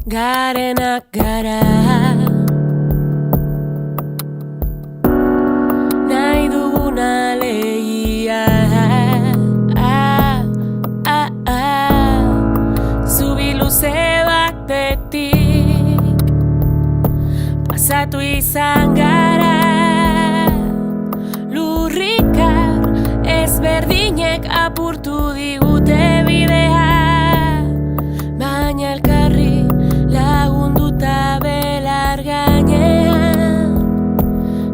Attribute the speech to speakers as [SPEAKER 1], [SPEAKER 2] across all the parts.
[SPEAKER 1] Garenak gara, nahi duguna lehia. Zubi luze batetik pasatu izan gara, lurrikar ezberdinek apurtu digute bidea, baina elkarri lagunduta belar gainean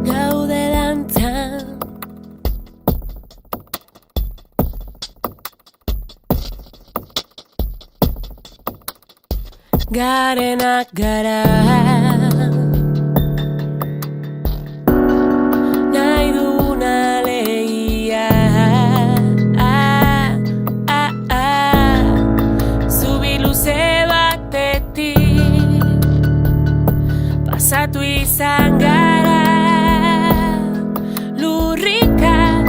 [SPEAKER 1] gaude dantzan. Garenak gara, nahi duguna lehia. Zubi luze batetik pasatu izan gara, lurrikar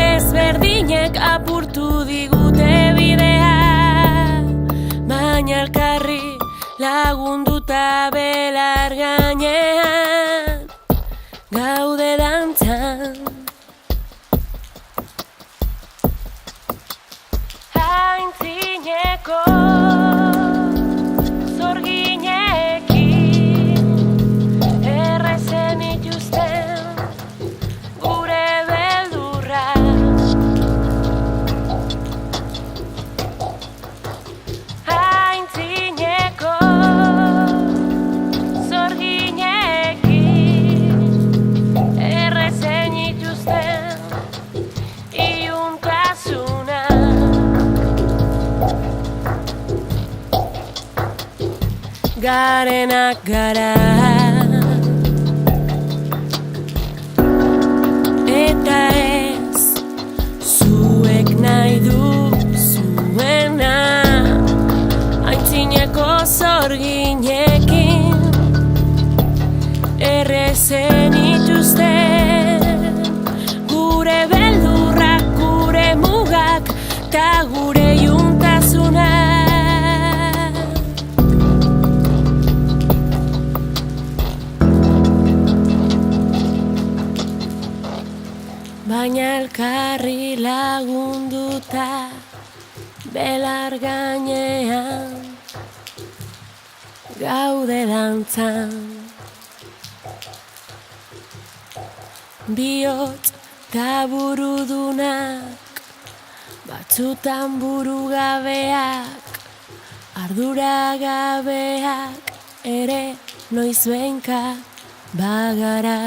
[SPEAKER 1] ezberdinek apurtu digute bidea, baina elkarri lagunduta belar gainean gaude dantzan. Aintzineko zorginekin errezen ituzten gure beldurra. Aintzineko zorginekin errezen ituzten iluntasuna. Garenak gara, eta ez zuek nahi duzuena, aintzineko zorginekin errezen ituzten gure beldurrak, gure mugak ta gure iluntasuna. Baina elkarri lagunduta belar gainean gaude dantzan. Bihotz ta burudunak, batzutan burugabeak, arduragabeak ere noizbenka bagara.